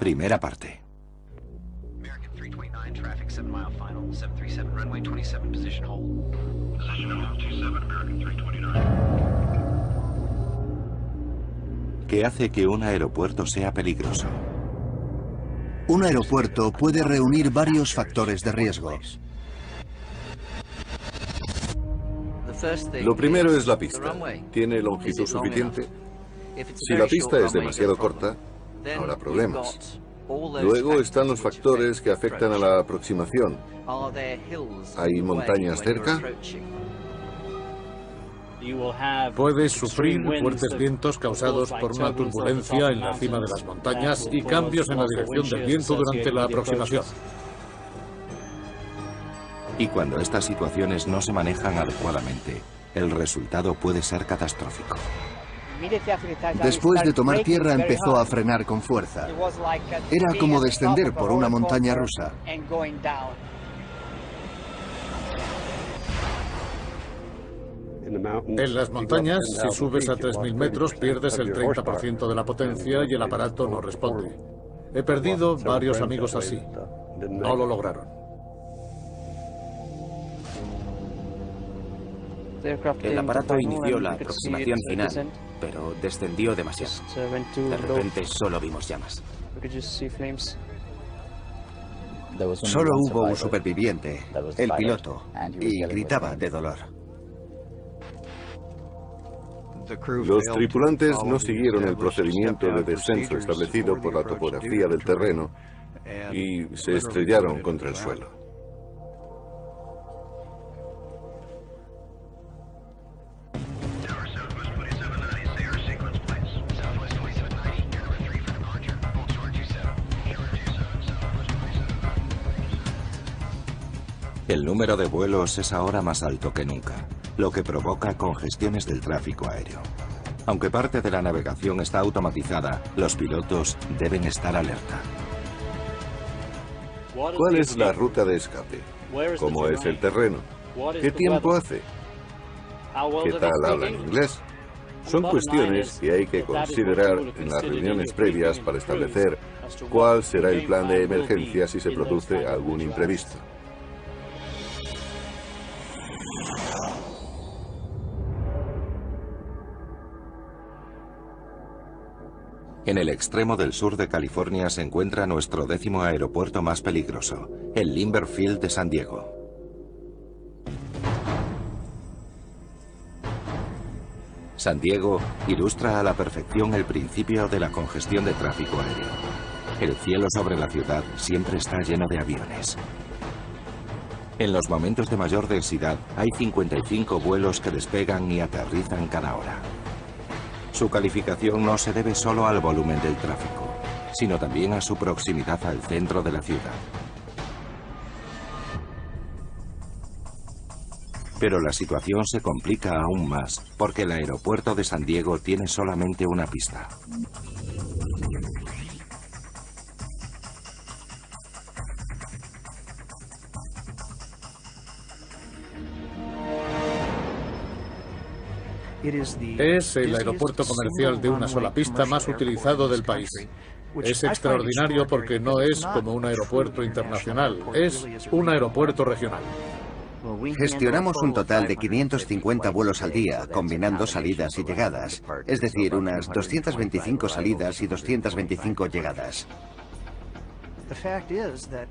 Primera parte. American 329, traffic 7 mile final, 737 runway 27, position hold. Position hold 27, American 329. ¿Qué hace que un aeropuerto sea peligroso? Un aeropuerto puede reunir varios factores de riesgo. Lo primero es la pista. ¿Tiene longitud suficiente? Si la pista es demasiado corta, habrá problemas. Luego están los factores que afectan a la aproximación. ¿Hay montañas cerca? Puedes sufrir fuertes vientos causados por una turbulencia en la cima de las montañas y cambios en la dirección del viento durante la aproximación. Y cuando estas situaciones no se manejan adecuadamente, el resultado puede ser catastrófico. Después de tomar tierra empezó a frenar con fuerza. Era como descender por una montaña rusa. En las montañas, si subes a 3.000 metros, pierdes el 30% de la potencia y el aparato no responde. He perdido varios amigos así. No lo lograron. El aparato inició la aproximación final, pero descendió demasiado. De repente solo vimos llamas. Solo hubo un superviviente, el piloto, y gritaba de dolor. Los tripulantes no siguieron el procedimiento de descenso establecido por la topografía del terreno y se estrellaron contra el suelo. El número de vuelos es ahora más alto que nunca, lo que provoca congestiones del tráfico aéreo. Aunque parte de la navegación está automatizada, los pilotos deben estar alerta. ¿Cuál es la ruta de escape? ¿Cómo es el terreno? ¿Qué tiempo hace? ¿Qué tal hablan inglés? Son cuestiones que hay que considerar en las reuniones previas para establecer cuál será el plan de emergencia si se produce algún imprevisto. En el extremo del sur de California se encuentra nuestro 10º aeropuerto más peligroso, el Limber Field de San Diego. San Diego ilustra a la perfección el principio de la congestión de tráfico aéreo. El cielo sobre la ciudad siempre está lleno de aviones. En los momentos de mayor densidad hay 55 vuelos que despegan y aterrizan cada hora. Su calificación no se debe solo al volumen del tráfico, sino también a su proximidad al centro de la ciudad. Pero la situación se complica aún más porque el aeropuerto de San Diego tiene solamente una pista. Es el aeropuerto comercial de una sola pista más utilizado del país. Es extraordinario porque no es como un aeropuerto internacional, es un aeropuerto regional. Gestionamos un total de 550 vuelos al día, combinando salidas y llegadas, es decir, unas 225 salidas y 225 llegadas.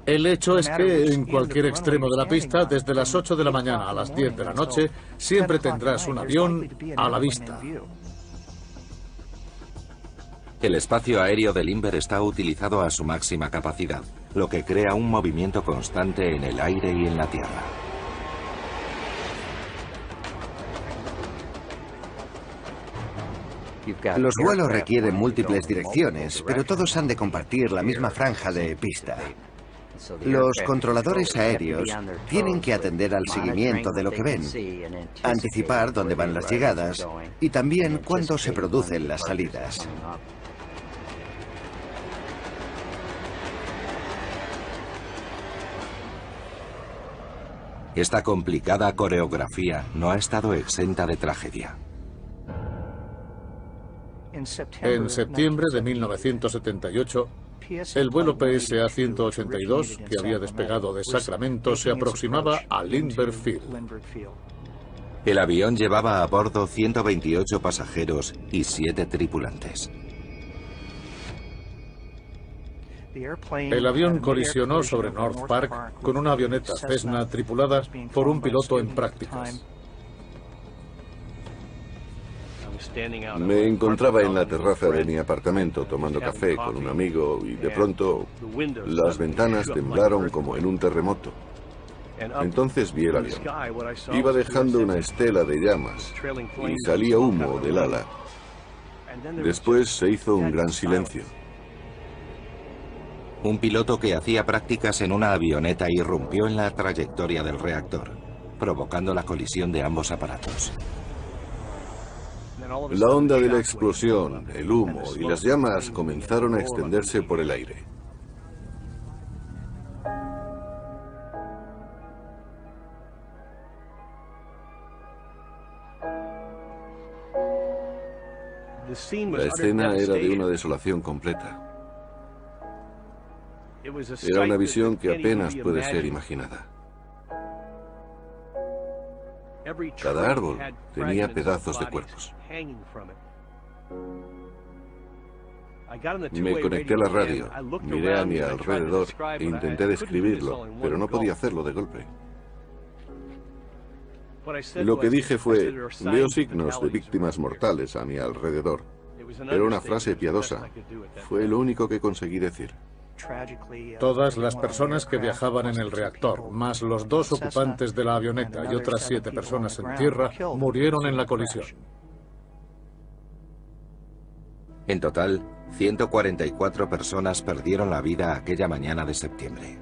El hecho es que en cualquier extremo de la pista, desde las 8 de la mañana a las 10 de la noche, siempre tendrás un avión a la vista. El espacio aéreo de Limber está utilizado a su máxima capacidad, lo que crea un movimiento constante en el aire y en la tierra. Los vuelos requieren múltiples direcciones, pero todos han de compartir la misma franja de pista. Los controladores aéreos tienen que atender al seguimiento de lo que ven, anticipar dónde van las llegadas y también cuándo se producen las salidas. Esta complicada coreografía no ha estado exenta de tragedia. En septiembre de 1978, El vuelo PSA 182, que había despegado de Sacramento, se aproximaba a Lindbergh Field. El avión llevaba a bordo 128 pasajeros y 7 tripulantes. El avión colisionó sobre North Park con una avioneta Cessna tripulada por un piloto en prácticas. Me encontraba en la terraza de mi apartamento tomando café con un amigo y de pronto las ventanas temblaron como en un terremoto. Entonces vi el avión. Iba dejando una estela de llamas y salía humo del ala. Después se hizo un gran silencio. Un piloto que hacía prácticas en una avioneta irrumpió en la trayectoria del reactor, provocando la colisión de ambos aparatos. La onda de la explosión, el humo y las llamas comenzaron a extenderse por el aire. La escena era de una desolación completa. Era una visión que apenas puede ser imaginada. Cada árbol tenía pedazos de cuerpos. Me conecté a la radio, miré a mi alrededor e intenté describirlo, pero no podía hacerlo de golpe. Lo que dije fue, veo signos de víctimas mortales a mi alrededor. Era una frase piadosa. Fue lo único que conseguí decir. Todas las personas que viajaban en el reactor, más los 2 ocupantes de la avioneta y otras 7 personas en tierra, murieron en la colisión. En total, 144 personas perdieron la vida aquella mañana de septiembre.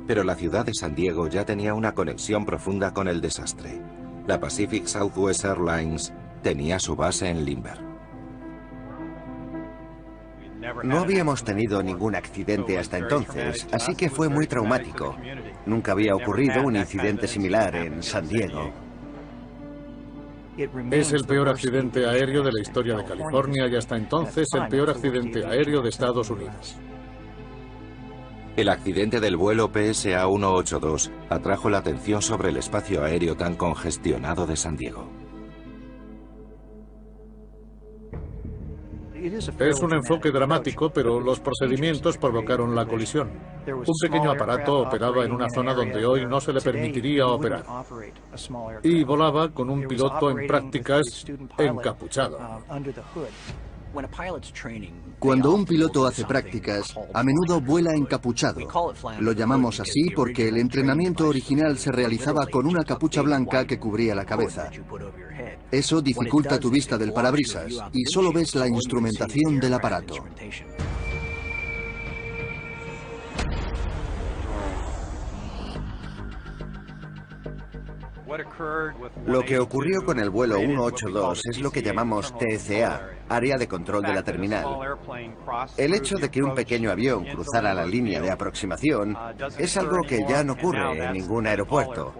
Pero la ciudad de San Diego ya tenía una conexión profunda con el desastre. La Pacific Southwest Airlines tenía su base en Lindbergh. No habíamos tenido ningún accidente hasta entonces, así que fue muy traumático. Nunca había ocurrido un incidente similar en San Diego. Es el peor accidente aéreo de la historia de California y hasta entonces el peor accidente aéreo de Estados Unidos. El accidente del vuelo PSA 182 atrajo la atención sobre el espacio aéreo tan congestionado de San Diego. Es un enfoque dramático, pero los procedimientos provocaron la colisión. Un pequeño aparato operaba en una zona donde hoy no se le permitiría operar. Y volaba con un piloto en prácticas encapuchado. Cuando un piloto hace prácticas, a menudo vuela encapuchado. Lo llamamos así porque el entrenamiento original se realizaba con una capucha blanca que cubría la cabeza. Eso dificulta tu vista del parabrisas y solo ves la instrumentación del aparato. Lo que ocurrió con el vuelo 182 es lo que llamamos TCA, área de control de la terminal. El hecho de que un pequeño avión cruzara la línea de aproximación es algo que ya no ocurre en ningún aeropuerto.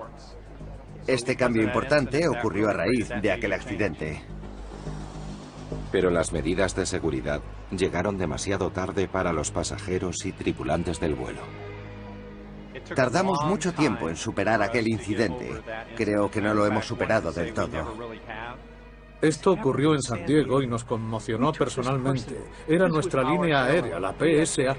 Este cambio importante ocurrió a raíz de aquel accidente. Pero las medidas de seguridad llegaron demasiado tarde para los pasajeros y tripulantes del vuelo. Tardamos mucho tiempo en superar aquel incidente. Creo que no lo hemos superado del todo. Esto ocurrió en San Diego y nos conmocionó personalmente. Era nuestra línea aérea, la PSA.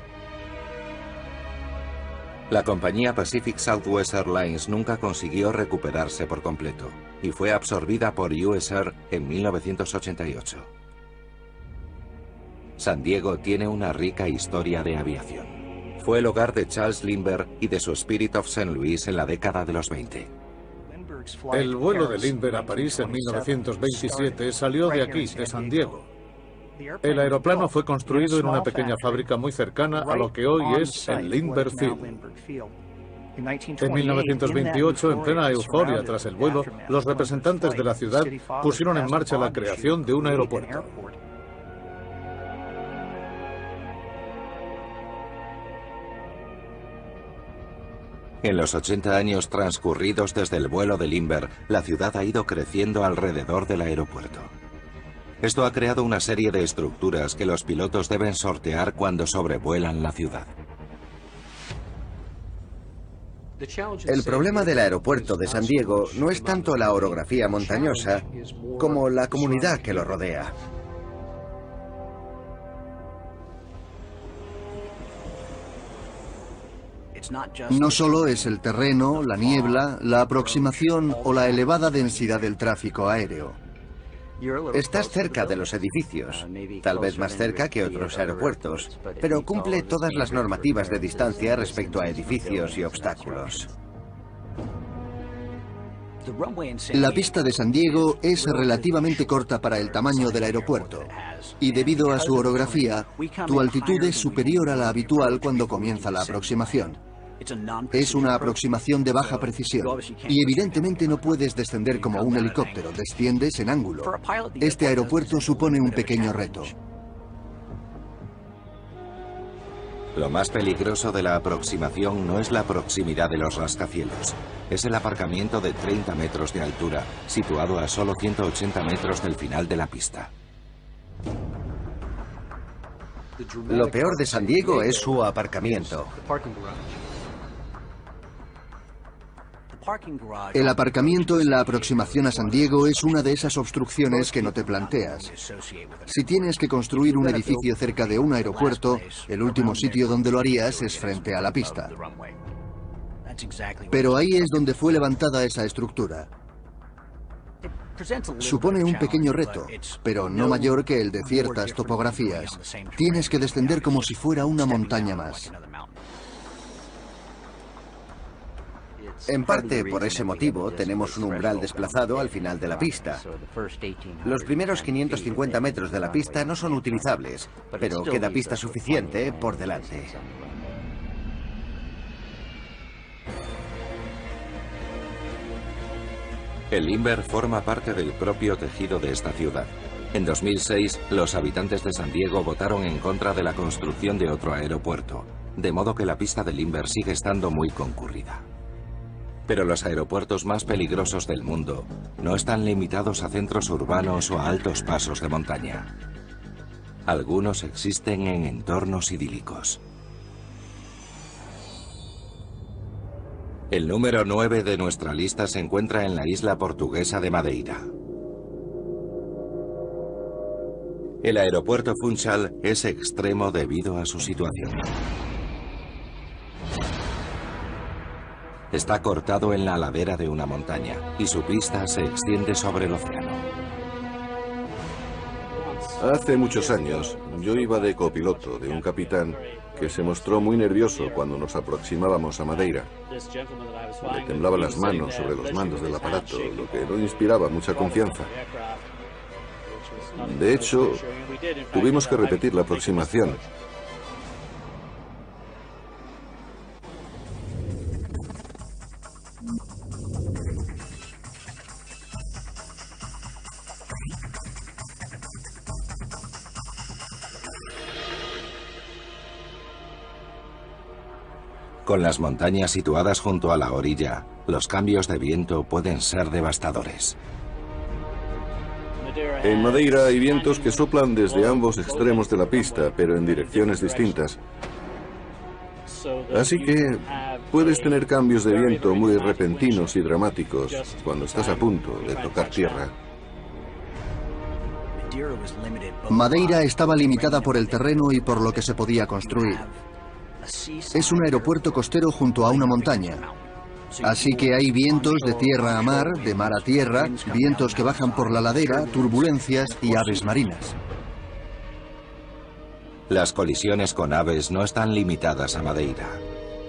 La compañía Pacific Southwest Airlines nunca consiguió recuperarse por completo y fue absorbida por US Air en 1988. San Diego tiene una rica historia de aviación. Fue el hogar de Charles Lindbergh y de su Spirit of St. Louis en la década de los 20. El vuelo de Lindbergh a París en 1927 salió de aquí, de San Diego. El aeroplano fue construido en una pequeña fábrica muy cercana a lo que hoy es el Lindbergh Field. En 1928, en plena euforia tras el vuelo, los representantes de la ciudad pusieron en marcha la creación de un aeropuerto. En los 80 años transcurridos desde el vuelo de Lindbergh, la ciudad ha ido creciendo alrededor del aeropuerto. Esto ha creado una serie de estructuras que los pilotos deben sortear cuando sobrevuelan la ciudad. El problema del aeropuerto de San Diego no es tanto la orografía montañosa como la comunidad que lo rodea. No solo es el terreno, la niebla, la aproximación o la elevada densidad del tráfico aéreo. Estás cerca de los edificios, tal vez más cerca que otros aeropuertos, pero cumple todas las normativas de distancia respecto a edificios y obstáculos. La pista de San Diego es relativamente corta para el tamaño del aeropuerto, y debido a su orografía, tu altitud es superior a la habitual cuando comienza la aproximación. Es una aproximación de baja precisión, y evidentemente no puedes descender como un helicóptero, desciendes en ángulo. Este aeropuerto supone un pequeño reto. Lo más peligroso de la aproximación no es la proximidad de los rascacielos. Es el aparcamiento de 30 metros de altura, situado a solo 180 metros del final de la pista. Lo peor de San Diego es su aparcamiento. El aparcamiento en la aproximación a San Diego es una de esas obstrucciones que no te planteas. Si tienes que construir un edificio cerca de un aeropuerto, el último sitio donde lo harías es frente a la pista. Pero ahí es donde fue levantada esa estructura. Supone un pequeño reto, pero no mayor que el de ciertas topografías. Tienes que descender como si fuera una montaña más. En parte por ese motivo tenemos un umbral desplazado al final de la pista. Los primeros 550 metros de la pista no son utilizables, pero queda pista suficiente por delante. El Limber forma parte del propio tejido de esta ciudad. En 2006, los habitantes de San Diego votaron en contra de la construcción de otro aeropuerto, de modo que la pista del Limber sigue estando muy concurrida. Pero los aeropuertos más peligrosos del mundo no están limitados a centros urbanos o a altos pasos de montaña. Algunos existen en entornos idílicos. El número 9 de nuestra lista se encuentra en la isla portuguesa de Madeira. El aeropuerto Funchal es extremo debido a su situación. Está cortado en la ladera de una montaña y su pista se extiende sobre el océano. Hace muchos años, yo iba de copiloto de un capitán que se mostró muy nervioso cuando nos aproximábamos a Madeira. Le temblaban las manos sobre los mandos del aparato, lo que no inspiraba mucha confianza. De hecho, tuvimos que repetir la aproximación. Con las montañas situadas junto a la orilla, los cambios de viento pueden ser devastadores. En Madeira hay vientos que soplan desde ambos extremos de la pista, pero en direcciones distintas. Así que puedes tener cambios de viento muy repentinos y dramáticos cuando estás a punto de tocar tierra. Madeira estaba limitada por el terreno y por lo que se podía construir. Es un aeropuerto costero junto a una montaña. Así que hay vientos de tierra a mar, de mar a tierra, vientos que bajan por la ladera, turbulencias y aves marinas. Las colisiones con aves no están limitadas a Madeira,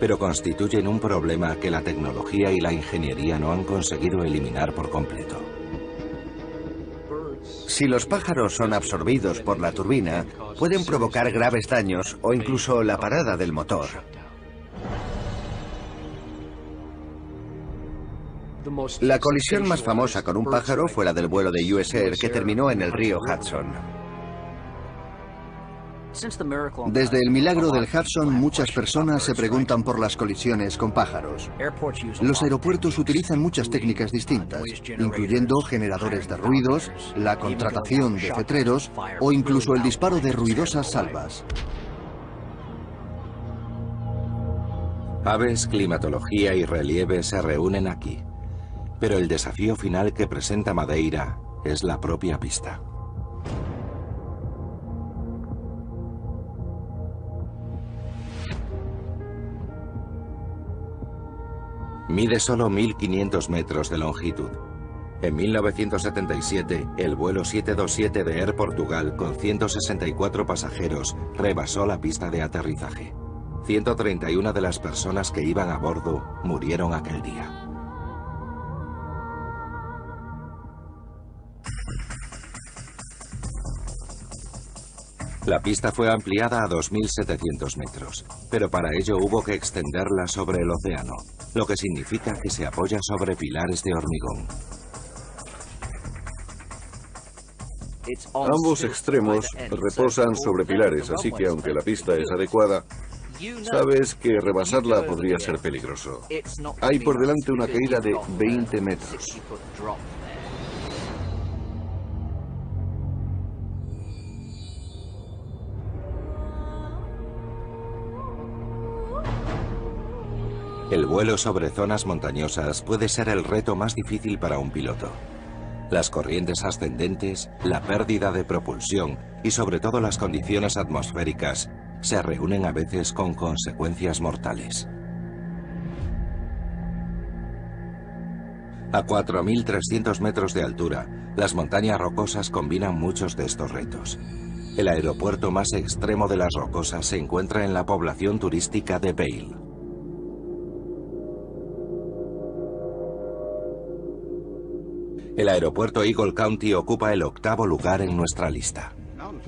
pero constituyen un problema que la tecnología y la ingeniería no han conseguido eliminar por completo. Si los pájaros son absorbidos por la turbina, pueden provocar graves daños o incluso la parada del motor. La colisión más famosa con un pájaro fue la del vuelo de US Air que terminó en el río Hudson. Desde el milagro del Hudson, muchas personas se preguntan por las colisiones con pájaros. Los aeropuertos utilizan muchas técnicas distintas, incluyendo generadores de ruidos, la contratación de cetreros o incluso el disparo de ruidosas salvas. Aves, climatología y relieve se reúnen aquí, pero el desafío final que presenta Madeira es la propia pista. Mide solo 1.500 metros de longitud. En 1977, el vuelo 727 de Air Portugal con 164 pasajeros rebasó la pista de aterrizaje. 131 de las personas que iban a bordo murieron aquel día. La pista fue ampliada a 2.700 metros, pero para ello hubo que extenderla sobre el océano, lo que significa que se apoya sobre pilares de hormigón. Ambos extremos reposan sobre pilares, así que aunque la pista es adecuada, sabes que rebasarla podría ser peligroso. Hay por delante una caída de 20 metros. El vuelo sobre zonas montañosas puede ser el reto más difícil para un piloto. Las corrientes ascendentes, la pérdida de propulsión y sobre todo las condiciones atmosféricas se reúnen a veces con consecuencias mortales. A 4.300 metros de altura, las montañas rocosas combinan muchos de estos retos. El aeropuerto más extremo de las rocosas se encuentra en la población turística de Vail. El aeropuerto Eagle County ocupa el 8º lugar en nuestra lista.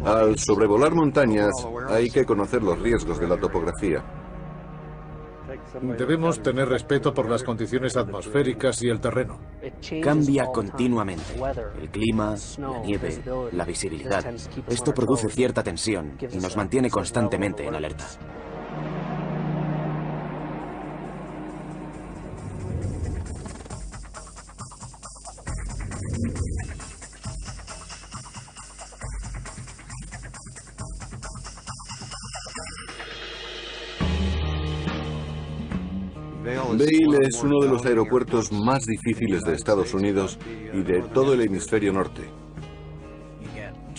Al sobrevolar montañas, hay que conocer los riesgos de la topografía. Debemos tener respeto por las condiciones atmosféricas y el terreno. Cambia continuamente. El clima, la nieve, la visibilidad. Esto produce cierta tensión y nos mantiene constantemente en alerta. Vail es uno de los aeropuertos más difíciles de Estados Unidos y de todo el hemisferio norte.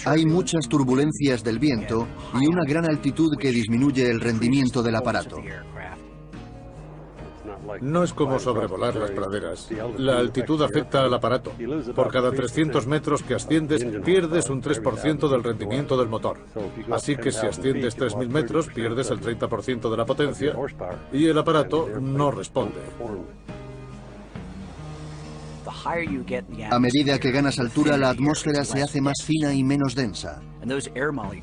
Hay muchas turbulencias del viento y una gran altitud que disminuye el rendimiento del aparato. No es como sobrevolar las praderas. La altitud afecta al aparato. Por cada 300 metros que asciendes, pierdes un 3% del rendimiento del motor. Así que si asciendes 3.000 metros, pierdes el 30% de la potencia y el aparato no responde. A medida que ganas altura, la atmósfera se hace más fina y menos densa.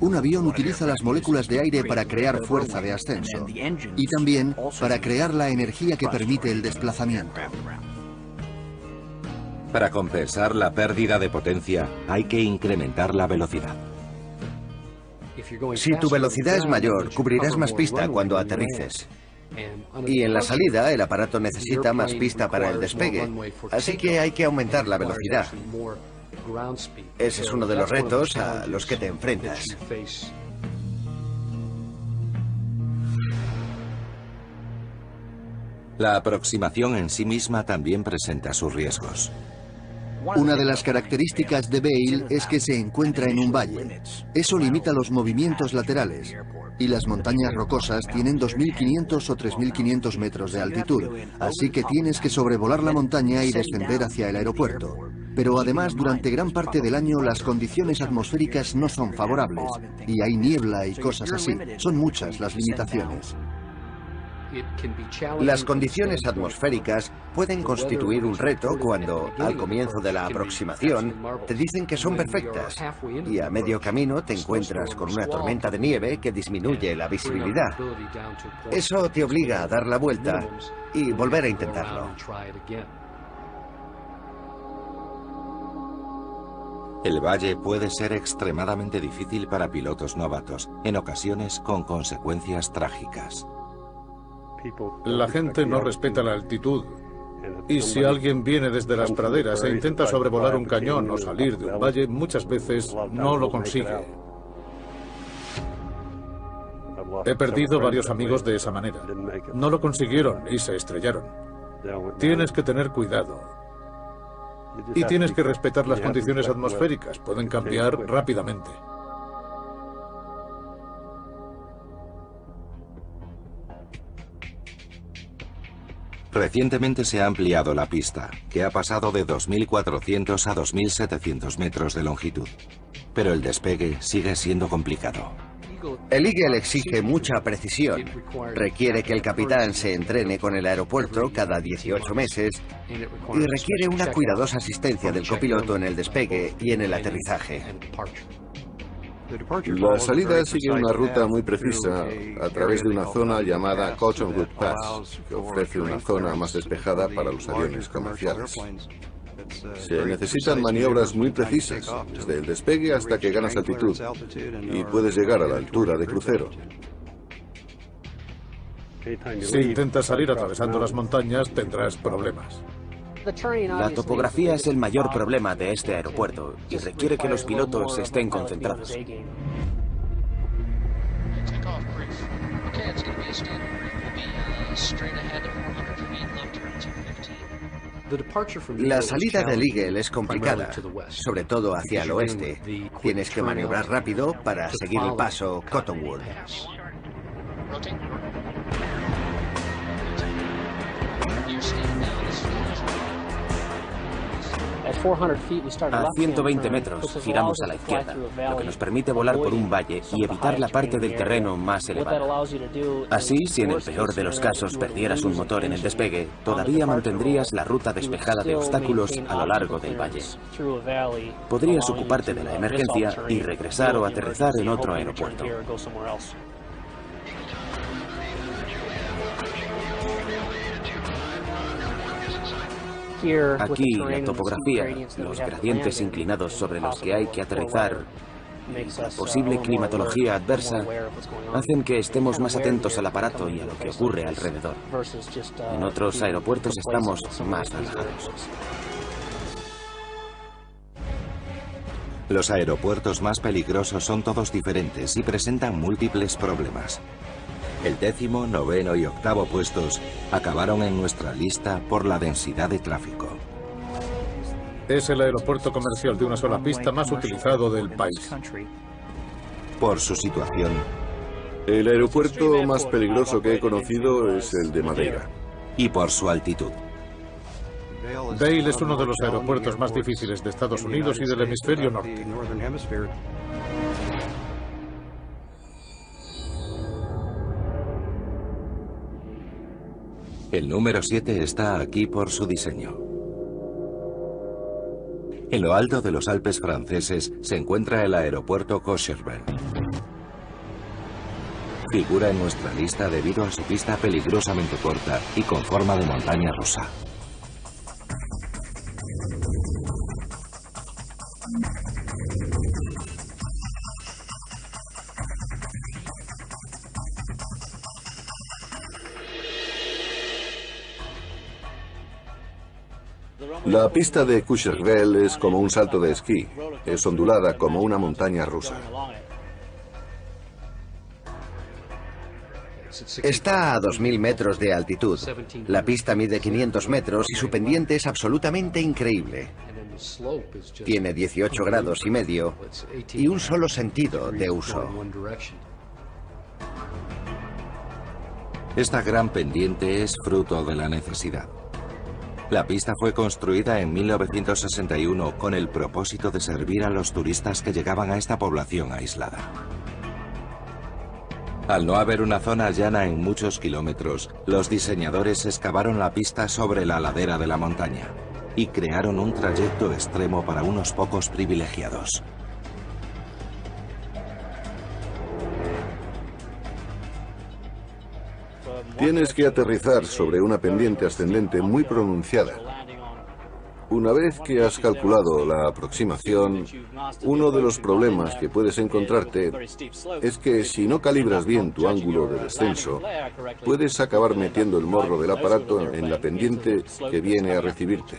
Un avión utiliza las moléculas de aire para crear fuerza de ascenso y también para crear la energía que permite el desplazamiento. Para compensar la pérdida de potencia, hay que incrementar la velocidad. Si tu velocidad es mayor, cubrirás más pista cuando aterrices. Y en la salida, el aparato necesita más pista para el despegue, así que hay que aumentar la velocidad. Ese es uno de los retos a los que te enfrentas. La aproximación en sí misma también presenta sus riesgos. Una de las características de Vail es que se encuentra en un valle. Eso limita los movimientos laterales. Y las montañas rocosas tienen 2.500 o 3.500 metros de altitud, así que tienes que sobrevolar la montaña y descender hacia el aeropuerto. Pero además, durante gran parte del año las condiciones atmosféricas no son favorables, y hay niebla y cosas así. Son muchas las limitaciones. Las condiciones atmosféricas pueden constituir un reto cuando, al comienzo de la aproximación, te dicen que son perfectas y a medio camino te encuentras con una tormenta de nieve que disminuye la visibilidad. Eso te obliga a dar la vuelta y volver a intentarlo. El valle puede ser extremadamente difícil para pilotos novatos, en ocasiones con consecuencias trágicas. La gente no respeta la altitud. Y si alguien viene desde las praderas e intenta sobrevolar un cañón o salir de un valle, muchas veces no lo consigue. He perdido varios amigos de esa manera. No lo consiguieron y se estrellaron. Tienes que tener cuidado. Y tienes que respetar las condiciones atmosféricas. Pueden cambiar rápidamente. Recientemente se ha ampliado la pista, que ha pasado de 2.400 a 2.700 metros de longitud. Pero el despegue sigue siendo complicado. El Eagle exige mucha precisión. Requiere que el capitán se entrene con el aeropuerto cada 18 meses y requiere una cuidadosa asistencia del copiloto en el despegue y en el aterrizaje. La salida sigue una ruta muy precisa a través de una zona llamada Cottonwood Pass, que ofrece una zona más despejada para los aviones comerciales. Se necesitan maniobras muy precisas, desde el despegue hasta que ganas altitud, y puedes llegar a la altura de crucero. Si intentas salir atravesando las montañas, tendrás problemas. La topografía es el mayor problema de este aeropuerto y requiere que los pilotos estén concentrados. La salida del Eagle es complicada, sobre todo hacia el oeste. Tienes que maniobrar rápido para seguir el paso Cottonwood. A 120 metros giramos a la izquierda, lo que nos permite volar por un valle y evitar la parte del terreno más elevada. Así, si en el peor de los casos perdieras un motor en el despegue, todavía mantendrías la ruta despejada de obstáculos a lo largo del valle. Podrías ocuparte de la emergencia y regresar o aterrizar en otro aeropuerto. Aquí, la topografía, los gradientes inclinados sobre los que hay que aterrizar y la posible climatología adversa hacen que estemos más atentos al aparato y a lo que ocurre alrededor. En otros aeropuertos estamos más relajados. Los aeropuertos más peligrosos son todos diferentes y presentan múltiples problemas. El 10º, 9º y 8º puestos acabaron en nuestra lista por la densidad de tráfico. Es el aeropuerto comercial de una sola pista más utilizado del país. Por su situación. El aeropuerto más peligroso que he conocido es el de Madeira. Y por su altitud. Vail es uno de los aeropuertos más difíciles de Estados Unidos y del hemisferio norte. El número 7 está aquí por su diseño. En lo alto de los Alpes franceses se encuentra el aeropuerto Courchevel. Figura en nuestra lista debido a su pista peligrosamente corta y con forma de montaña rusa. La pista de Courchevel es como un salto de esquí. Es ondulada como una montaña rusa. Está a 2.000 metros de altitud. La pista mide 500 metros y su pendiente es absolutamente increíble. Tiene 18 grados y medio y un solo sentido de uso. Esta gran pendiente es fruto de la necesidad. La pista fue construida en 1961 con el propósito de servir a los turistas que llegaban a esta población aislada. Al no haber una zona llana en muchos kilómetros, los diseñadores excavaron la pista sobre la ladera de la montaña y crearon un trayecto extremo para unos pocos privilegiados. Tienes que aterrizar sobre una pendiente ascendente muy pronunciada. Una vez que has calculado la aproximación, uno de los problemas que puedes encontrarte es que si no calibras bien tu ángulo de descenso, puedes acabar metiendo el morro del aparato en la pendiente que viene a recibirte.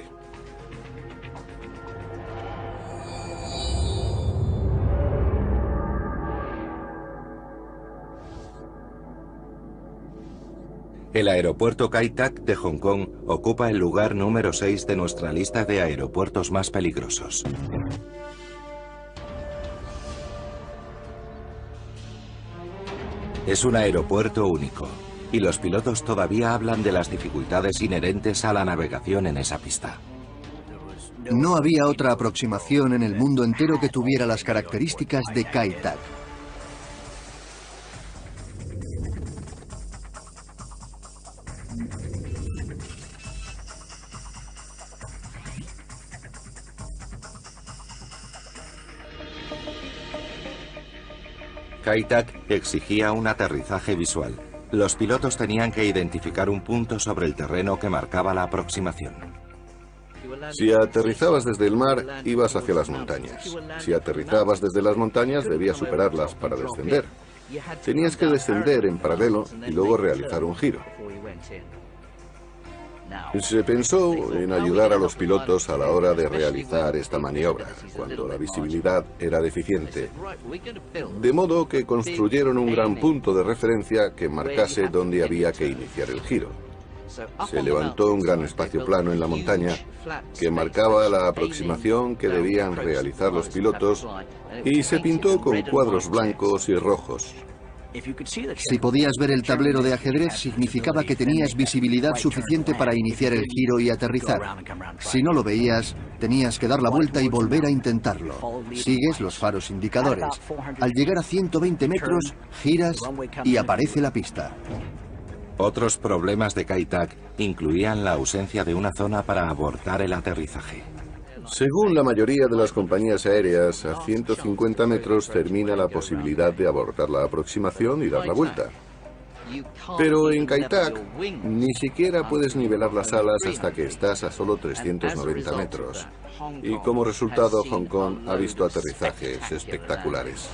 El aeropuerto Kai Tak de Hong Kong ocupa el lugar número 6 de nuestra lista de aeropuertos más peligrosos. Es un aeropuerto único, y los pilotos todavía hablan de las dificultades inherentes a la navegación en esa pista. No había otra aproximación en el mundo entero que tuviera las características de Kai Tak. Kai Tak exigía un aterrizaje visual. Los pilotos tenían que identificar un punto sobre el terreno que marcaba la aproximación. Si aterrizabas desde el mar, ibas hacia las montañas. Si aterrizabas desde las montañas, debías superarlas para descender. Tenías que descender en paralelo y luego realizar un giro. Se pensó en ayudar a los pilotos a la hora de realizar esta maniobra, cuando la visibilidad era deficiente. De modo que construyeron un gran punto de referencia que marcase dónde había que iniciar el giro. Se levantó un gran espacio plano en la montaña que marcaba la aproximación que debían realizar los pilotos y se pintó con cuadros blancos y rojos. Si podías ver el tablero de ajedrez, significaba que tenías visibilidad suficiente para iniciar el giro y aterrizar. Si no lo veías, tenías que dar la vuelta y volver a intentarlo. Sigues los faros indicadores. Al llegar a 120 metros, giras y aparece la pista. Otros problemas de Kai Tak incluían la ausencia de una zona para abortar el aterrizaje. Según la mayoría de las compañías aéreas, a 150 metros termina la posibilidad de abortar la aproximación y dar la vuelta. Pero en Kai Tak ni siquiera puedes nivelar las alas hasta que estás a solo 390 metros. Y como resultado, Hong Kong ha visto aterrizajes espectaculares.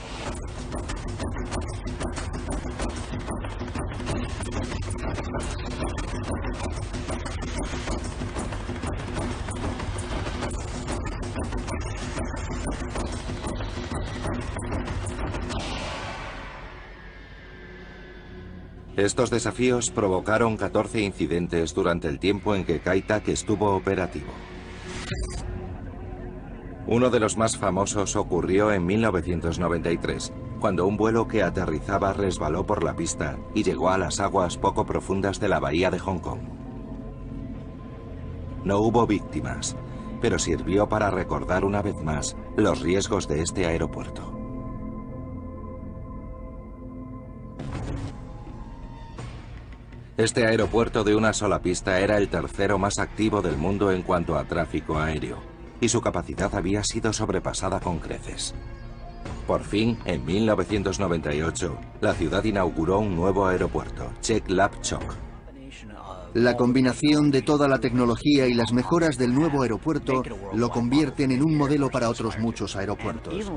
Estos desafíos provocaron 14 incidentes durante el tiempo en que Kai Tak estuvo operativo. Uno de los más famosos ocurrió en 1993, cuando un vuelo que aterrizaba resbaló por la pista y llegó a las aguas poco profundas de la bahía de Hong Kong. No hubo víctimas, pero sirvió para recordar una vez más los riesgos de este aeropuerto. Este aeropuerto de una sola pista era el tercero más activo del mundo en cuanto a tráfico aéreo, y su capacidad había sido sobrepasada con creces. Por fin, en 1998, la ciudad inauguró un nuevo aeropuerto, Chek Lap Chok. La combinación de toda la tecnología y las mejoras del nuevo aeropuerto lo convierten en un modelo para otros muchos aeropuertos.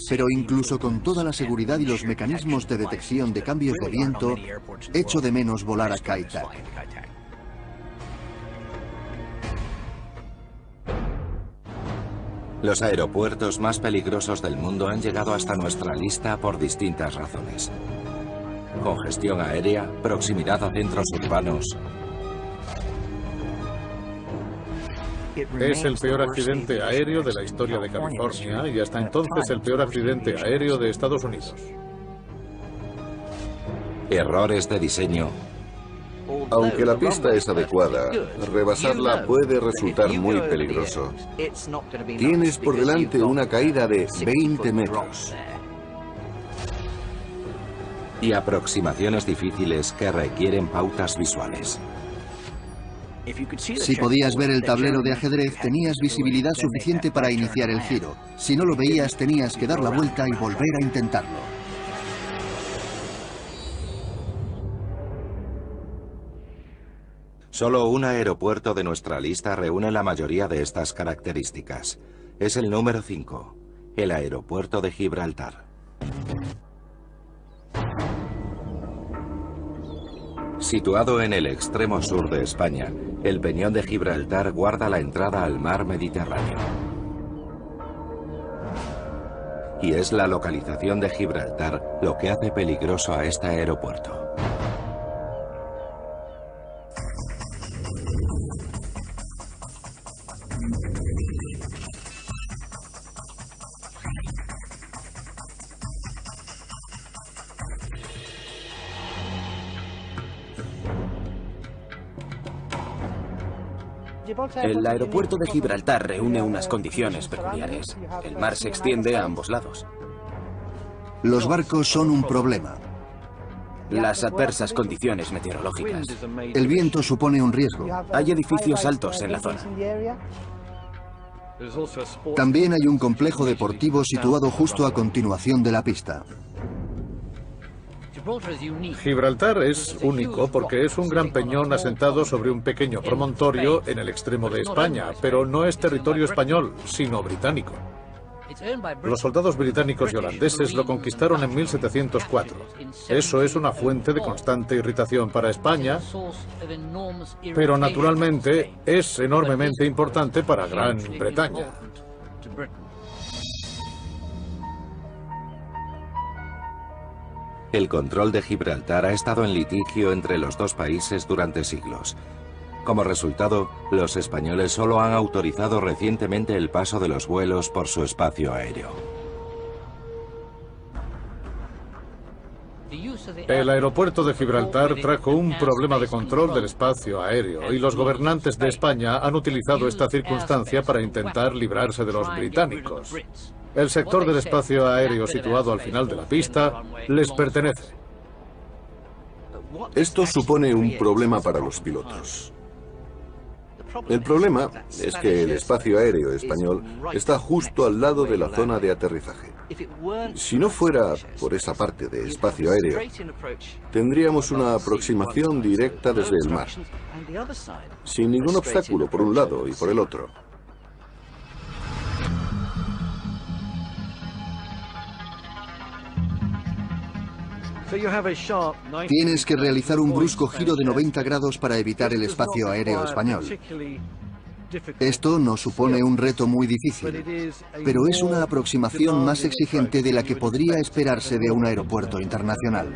Pero incluso con toda la seguridad y los mecanismos de detección de cambios de viento, echo de menos volar a Kai Tak. Los aeropuertos más peligrosos del mundo han llegado hasta nuestra lista por distintas razones. Congestión aérea, proximidad a centros urbanos. Es el peor accidente aéreo de la historia de California y hasta entonces el peor accidente aéreo de Estados Unidos. Errores de diseño. Aunque la pista es adecuada, rebasarla puede resultar muy peligroso. Tienes por delante una caída de 20 metros. Y aproximaciones difíciles que requieren pautas visuales. Si podías ver el tablero de ajedrez, tenías visibilidad suficiente para iniciar el giro. Si no lo veías, tenías que dar la vuelta y volver a intentarlo. Solo un aeropuerto de nuestra lista reúne la mayoría de estas características. Es el número 5, el aeropuerto de Gibraltar. Situado en el extremo sur de España, el Peñón de Gibraltar guarda la entrada al mar Mediterráneo. Y es la localización de Gibraltar lo que hace peligroso a este aeropuerto. El aeropuerto de Gibraltar reúne unas condiciones peculiares. El mar se extiende a ambos lados. Los barcos son un problema. Las adversas condiciones meteorológicas. El viento supone un riesgo. Hay edificios altos en la zona. También hay un complejo deportivo situado justo a continuación de la pista. Gibraltar es único porque es un gran peñón asentado sobre un pequeño promontorio en el extremo de España, pero no es territorio español, sino británico. Los soldados británicos y holandeses lo conquistaron en 1704. Eso es una fuente de constante irritación para España, pero naturalmente es enormemente importante para Gran Bretaña. El control de Gibraltar ha estado en litigio entre los dos países durante siglos. Como resultado, los españoles solo han autorizado recientemente el paso de los vuelos por su espacio aéreo. El aeropuerto de Gibraltar trajo un problema de control del espacio aéreo y los gobernantes de España han utilizado esta circunstancia para intentar librarse de los británicos. El sector del espacio aéreo situado al final de la pista les pertenece. Esto supone un problema para los pilotos. El problema es que el espacio aéreo español está justo al lado de la zona de aterrizaje. Si no fuera por esa parte de espacio aéreo, tendríamos una aproximación directa desde el mar, sin ningún obstáculo por un lado y por el otro. Tienes que realizar un brusco giro de 90 grados para evitar el espacio aéreo español. Esto no supone un reto muy difícil, pero es una aproximación más exigente de la que podría esperarse de un aeropuerto internacional.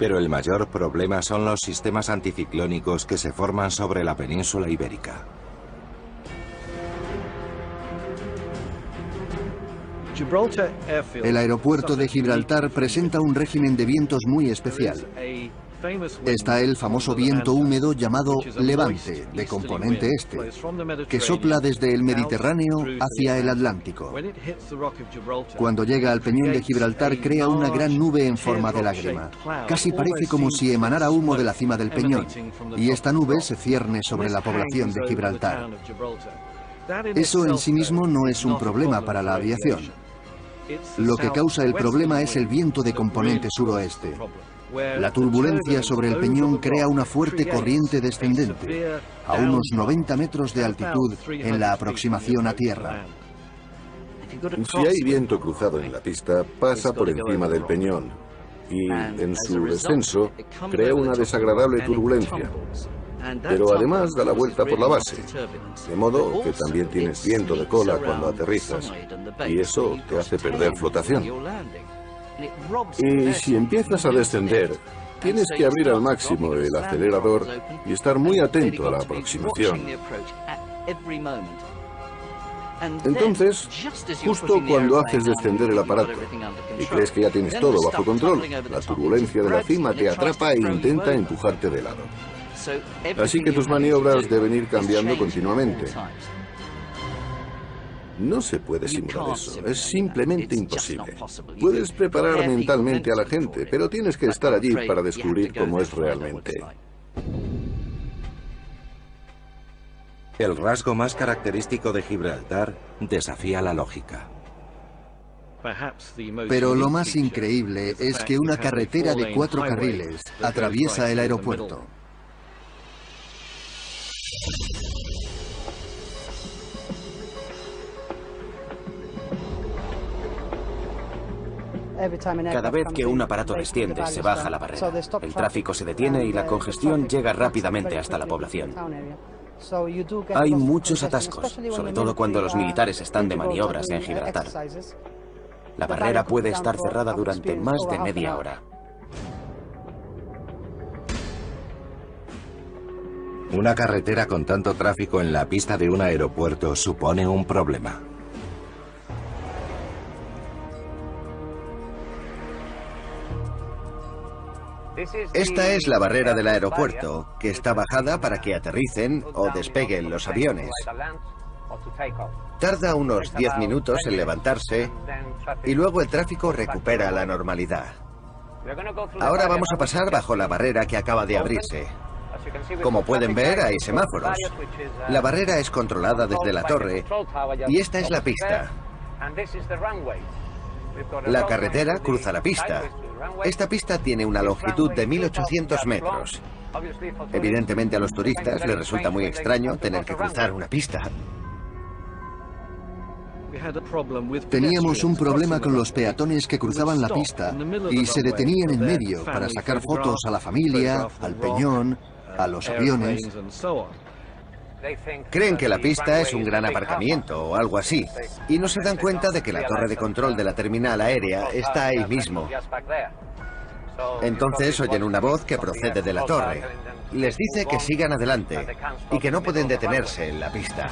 Pero el mayor problema son los sistemas anticiclónicos que se forman sobre la península ibérica. El aeropuerto de Gibraltar presenta un régimen de vientos muy especial. Está el famoso viento húmedo llamado levante, de componente este, que sopla desde el Mediterráneo hacia el Atlántico. Cuando llega al Peñón de Gibraltar crea una gran nube en forma de lágrima. Casi parece como si emanara humo de la cima del peñón, y esta nube se cierne sobre la población de Gibraltar. Eso en sí mismo no es un problema para la aviación. Lo que causa el problema es el viento de componente suroeste. La turbulencia sobre el peñón crea una fuerte corriente descendente, a unos 90 metros de altitud en la aproximación a tierra. Si hay viento cruzado en la pista, pasa por encima del peñón y, en su descenso, crea una desagradable turbulencia. Pero además da la vuelta por la base, de modo que también tienes viento de cola cuando aterrizas, y eso te hace perder flotación. Y si empiezas a descender, tienes que abrir al máximo el acelerador y estar muy atento a la aproximación. Entonces, justo cuando haces descender el aparato y crees que ya tienes todo bajo control, la turbulencia de la cima te atrapa e intenta empujarte de lado. Así que tus maniobras deben ir cambiando continuamente. No se puede simular eso, es simplemente imposible. Puedes preparar mentalmente a la gente, pero tienes que estar allí para descubrir cómo es realmente. El rasgo más característico de Gibraltar desafía la lógica. Pero lo más increíble es que una carretera de 4 carriles atraviesa el aeropuerto. Cada vez que un aparato desciende, se baja la barrera. El tráfico se detiene y la congestión llega rápidamente hasta la población. Hay muchos atascos, sobre todo cuando los militares están de maniobras en Gibraltar. La barrera puede estar cerrada durante más de media hora. Una carretera con tanto tráfico en la pista de un aeropuerto supone un problema. Esta es la barrera del aeropuerto, que está bajada para que aterricen o despeguen los aviones. Tarda unos 10 minutos en levantarse y luego el tráfico recupera la normalidad. Ahora vamos a pasar bajo la barrera que acaba de abrirse. Como pueden ver, hay semáforos. La barrera es controlada desde la torre y esta es la pista. La carretera cruza la pista. Esta pista tiene una longitud de 1800 metros. Evidentemente a los turistas les resulta muy extraño tener que cruzar una pista. Teníamos un problema con los peatones que cruzaban la pista y se detenían en medio para sacar fotos a la familia, al peñón, a los aviones. Creen que la pista es un gran aparcamiento o algo así, y no se dan cuenta de que la torre de control de la terminal aérea está ahí mismo. Entonces oyen una voz que procede de la torre. Les dice que sigan adelante y que no pueden detenerse en la pista.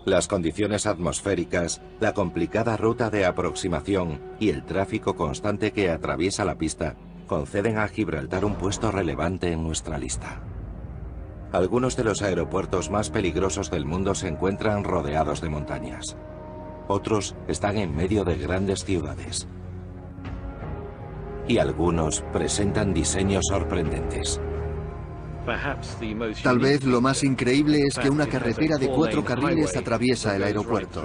Las condiciones atmosféricas, la complicada ruta de aproximación y el tráfico constante que atraviesa la pista conceden a Gibraltar un puesto relevante en nuestra lista. Algunos de los aeropuertos más peligrosos del mundo se encuentran rodeados de montañas. Otros están en medio de grandes ciudades. Y algunos presentan diseños sorprendentes. Tal vez lo más increíble es que una carretera de 4 carriles atraviesa el aeropuerto.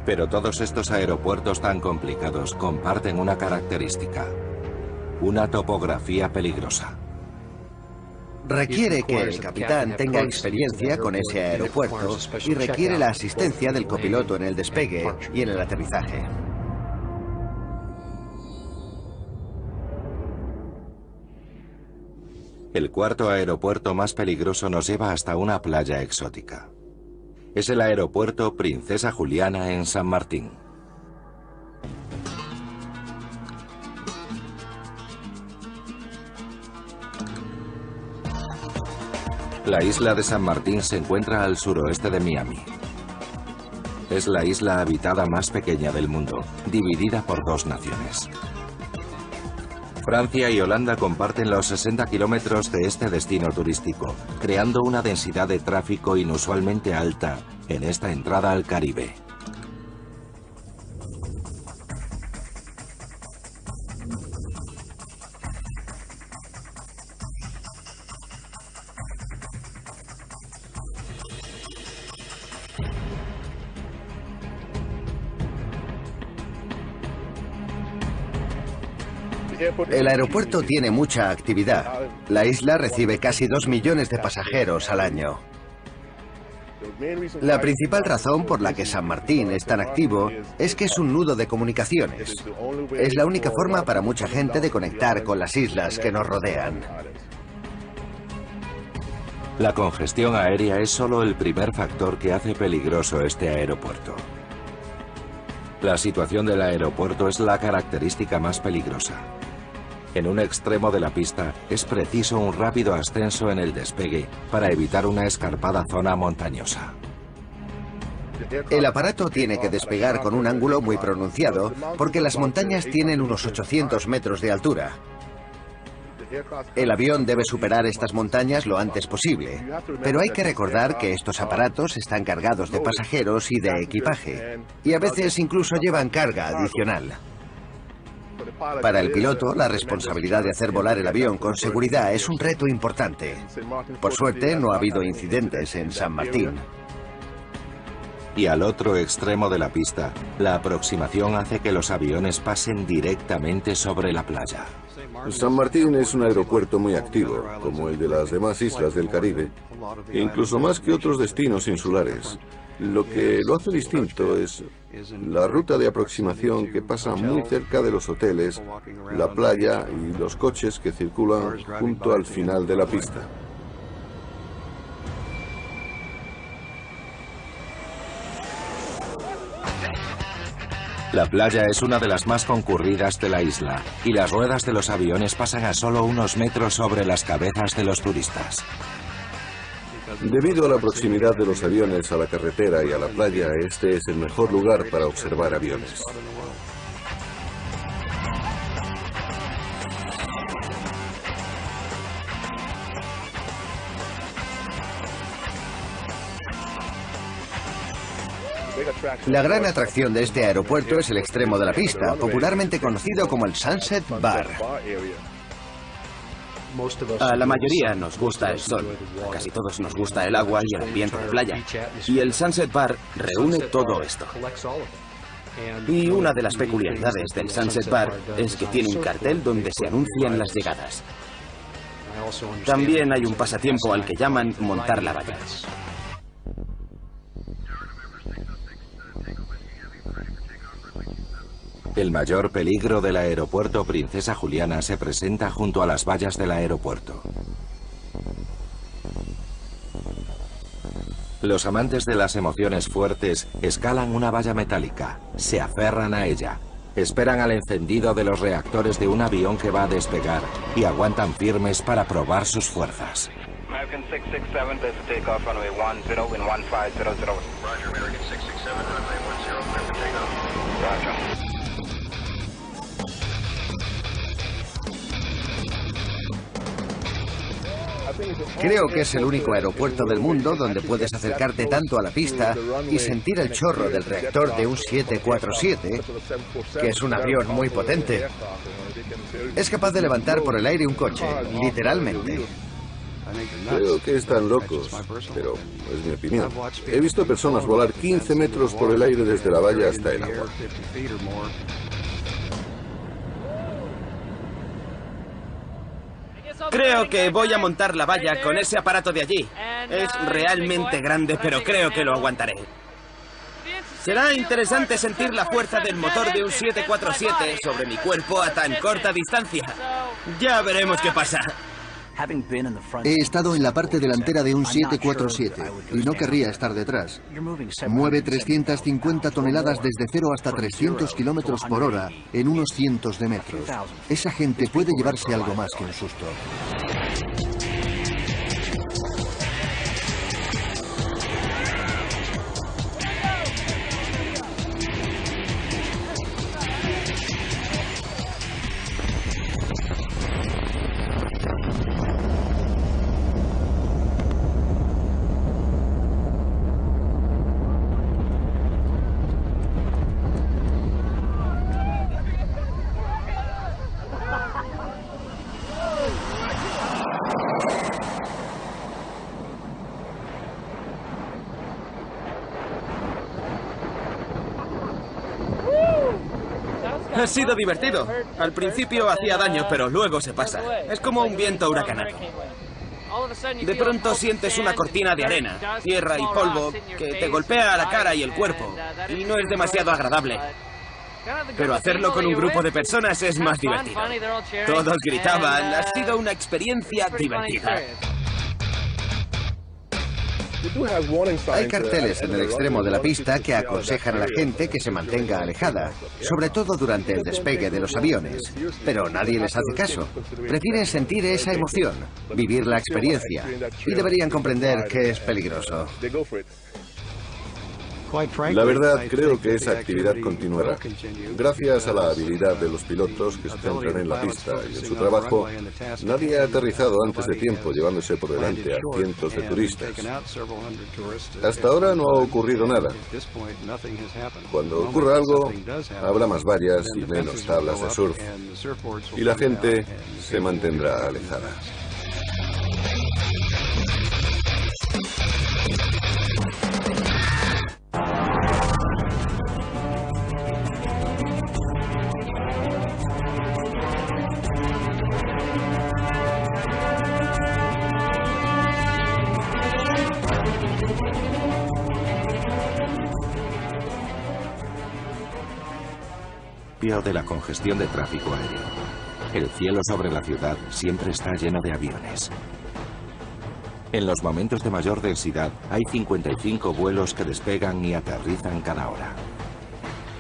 Pero todos estos aeropuertos tan complicados comparten una característica: una topografía peligrosa. Requiere que el capitán tenga experiencia con ese aeropuerto y requiere la asistencia del copiloto en el despegue y en el aterrizaje. El cuarto aeropuerto más peligroso nos lleva hasta una playa exótica. Es el aeropuerto Princesa Juliana en San Martín. La isla de San Martín se encuentra al suroeste de Miami. Es la isla habitada más pequeña del mundo, dividida por 2 naciones. Francia y Holanda comparten los 60 kilómetros de este destino turístico, creando una densidad de tráfico inusualmente alta en esta entrada al Caribe. El aeropuerto tiene mucha actividad. La isla recibe casi 2 millones de pasajeros al año. La principal razón por la que San Martín es tan activo es que es un nudo de comunicaciones. Es la única forma para mucha gente de conectar con las islas que nos rodean. La congestión aérea es solo el primer factor que hace peligroso este aeropuerto. La situación del aeropuerto es la característica más peligrosa. En un extremo de la pista es preciso un rápido ascenso en el despegue para evitar una escarpada zona montañosa. El aparato tiene que despegar con un ángulo muy pronunciado porque las montañas tienen unos 800 metros de altura. El avión debe superar estas montañas lo antes posible, pero hay que recordar que estos aparatos están cargados de pasajeros y de equipaje, y a veces incluso llevan carga adicional. Para el piloto, la responsabilidad de hacer volar el avión con seguridad es un reto importante. Por suerte, no ha habido incidentes en San Martín. Y al otro extremo de la pista, la aproximación hace que los aviones pasen directamente sobre la playa. San Martín es un aeropuerto muy activo, como el de las demás islas del Caribe, e incluso más que otros destinos insulares. Lo que lo hace distinto es la ruta de aproximación que pasa muy cerca de los hoteles, la playa y los coches que circulan junto al final de la pista. La playa es una de las más concurridas de la isla y las ruedas de los aviones pasan a solo unos metros sobre las cabezas de los turistas. Debido a la proximidad de los aviones a la carretera y a la playa, este es el mejor lugar para observar aviones. La gran atracción de este aeropuerto es el extremo de la pista, popularmente conocido como el Sunset Bar. A la mayoría nos gusta el sol, a casi todos nos gusta el agua y el ambiente de playa. Y el Sunset Bar reúne todo esto. Y una de las peculiaridades del Sunset Bar es que tiene un cartel donde se anuncian las llegadas. También hay un pasatiempo al que llaman montar la valla. El mayor peligro del aeropuerto Princesa Juliana se presenta junto a las vallas del aeropuerto. Los amantes de las emociones fuertes escalan una valla metálica, se aferran a ella, esperan al encendido de los reactores de un avión que va a despegar y aguantan firmes para probar sus fuerzas. American 667, there's a takeoff runway 10 in 1500. Roger, American 667, runway 10, clear for takeoff. Roger. Creo que es el único aeropuerto del mundo donde puedes acercarte tanto a la pista y sentir el chorro del reactor de un 747, que es un avión muy potente. Es capaz de levantar por el aire un coche, literalmente. Creo que están locos, pero es mi opinión. He visto personas volar 15 metros por el aire desde la valla hasta el agua. Creo que voy a montar la valla con ese aparato de allí. Es realmente grande, pero creo que lo aguantaré. Será interesante sentir la fuerza del motor de un 747 sobre mi cuerpo a tan corta distancia. Ya veremos qué pasa. He estado en la parte delantera de un 747 y no querría estar detrás. Mueve 350 toneladas desde 0 hasta 300 kilómetros por hora en unos cientos de metros. Esa gente puede llevarse algo más que un susto. Ha sido divertido. Al principio hacía daño, pero luego se pasa. Es como un viento huracanado. De pronto sientes una cortina de arena, tierra y polvo que te golpea a la cara y el cuerpo, y no es demasiado agradable. Pero hacerlo con un grupo de personas es más divertido. Todos gritaban, ha sido una experiencia divertida. Hay carteles en el extremo de la pista que aconsejan a la gente que se mantenga alejada, sobre todo durante el despegue de los aviones. Pero nadie les hace caso. Prefieren sentir esa emoción, vivir la experiencia, y deberían comprender que es peligroso. La verdad, creo que esa actividad continuará. Gracias a la habilidad de los pilotos que se centran en la pista y en su trabajo, nadie ha aterrizado antes de tiempo llevándose por delante a cientos de turistas. Hasta ahora no ha ocurrido nada. Cuando ocurra algo, habrá más vallas y menos tablas de surf, y la gente se mantendrá alejada. De la congestión de tráfico aéreo. El cielo sobre la ciudad siempre está lleno de aviones. En los momentos de mayor densidad hay 55 vuelos que despegan y aterrizan cada hora.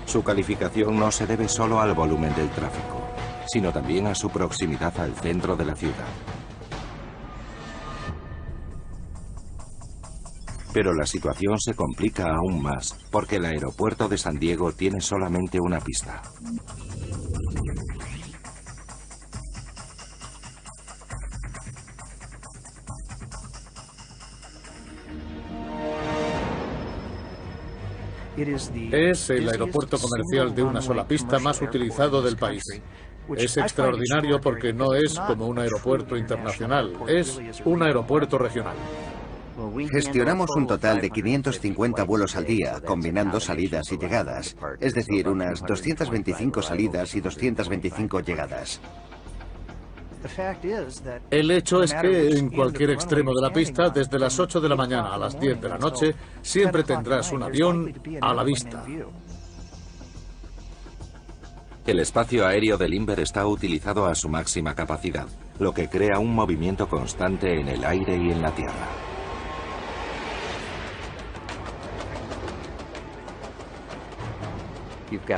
Su calificación no se debe solo al volumen del tráfico, sino también a su proximidad al centro de la ciudad. Pero la situación se complica aún más porque el aeropuerto de San Diego tiene solamente una pista. Es el aeropuerto comercial de una sola pista más utilizado del país. Es extraordinario porque no es como un aeropuerto internacional, es un aeropuerto regional. Gestionamos un total de 550 vuelos al día, combinando salidas y llegadas, es decir, unas 225 salidas y 225 llegadas. El hecho es que en cualquier extremo de la pista, desde las 8 de la mañana a las 10 de la noche, siempre tendrás un avión a la vista. El espacio aéreo del Inver está utilizado a su máxima capacidad, lo que crea un movimiento constante en el aire y en la tierra.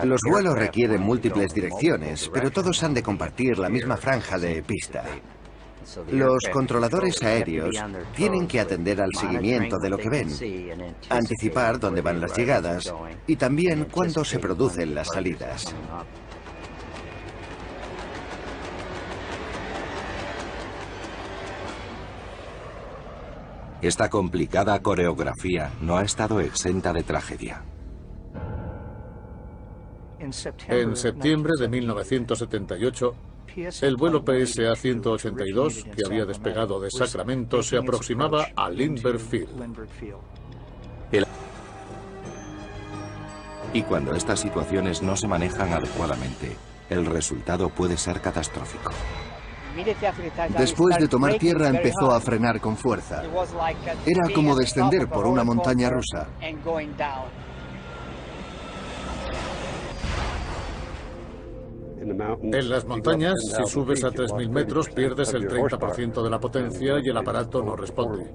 Los vuelos requieren múltiples direcciones, pero todos han de compartir la misma franja de pista. Los controladores aéreos tienen que atender al seguimiento de lo que ven, anticipar dónde van las llegadas y también cuándo se producen las salidas. Esta complicada coreografía no ha estado exenta de tragedia. En septiembre de 1978, el vuelo PSA-182, que había despegado de Sacramento, se aproximaba a Lindbergh Field. Y cuando estas situaciones no se manejan adecuadamente, el resultado puede ser catastrófico. Después de tomar tierra empezó a frenar con fuerza. Era como descender por una montaña rusa. En las montañas, si subes a 3.000 metros, pierdes el 30% de la potencia y el aparato no responde.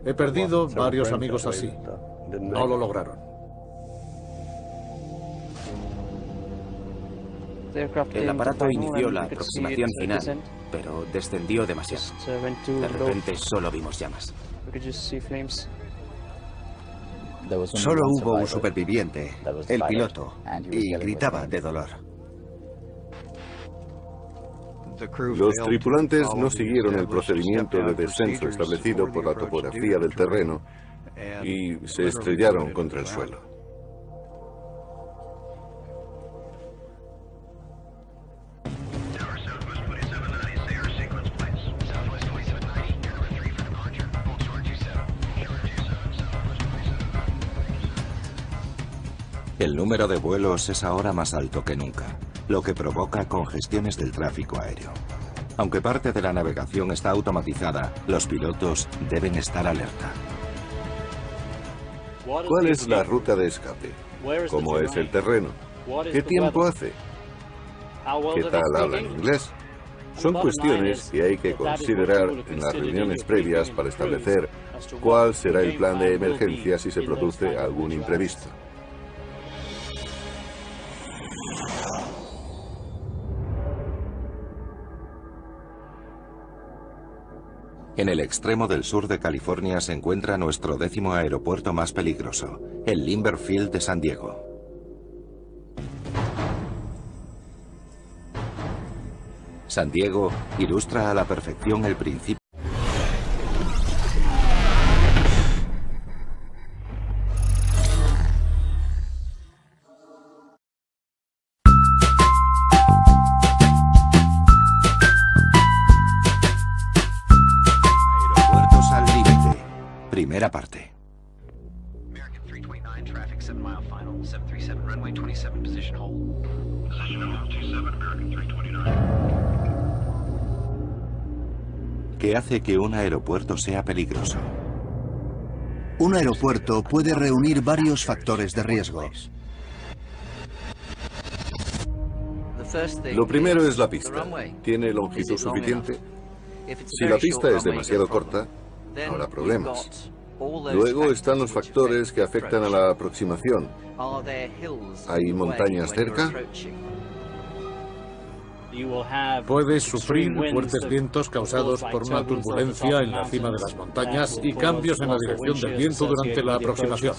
He perdido varios amigos así. No lo lograron. El aparato inició la aproximación final, pero descendió demasiado. De repente solo vimos llamas. Solo hubo un superviviente, el piloto, y gritaba de dolor. Los tripulantes no siguieron el procedimiento de descenso establecido por la topografía del terreno y se estrellaron contra el suelo. El número de vuelos es ahora más alto que nunca, lo que provoca congestiones del tráfico aéreo. Aunque parte de la navegación está automatizada, los pilotos deben estar alerta. ¿Cuál es la ruta de escape? ¿Cómo es el terreno? ¿Qué tiempo hace? ¿Qué tal hablan inglés? Son cuestiones que hay que considerar en las reuniones previas para establecer cuál será el plan de emergencia si se produce algún imprevisto. En el extremo del sur de California se encuentra nuestro 10º aeropuerto más peligroso, el Limber Field de San Diego. San Diego ilustra a la perfección el principio. Aeropuertos al límite. Primera parte. American 329, traffic 7 mile final, 737 runway 27, position hold. Position hold 27, American 329. ¿Qué hace que un aeropuerto sea peligroso? Un aeropuerto puede reunir varios factores de riesgo. Lo primero es la pista. ¿Tiene longitud suficiente? Si la pista es demasiado corta, habrá problemas. Luego están los factores que afectan a la aproximación. ¿Hay montañas cerca? Puedes sufrir fuertes vientos causados por una turbulencia en la cima de las montañas y cambios en la dirección del viento durante la aproximación.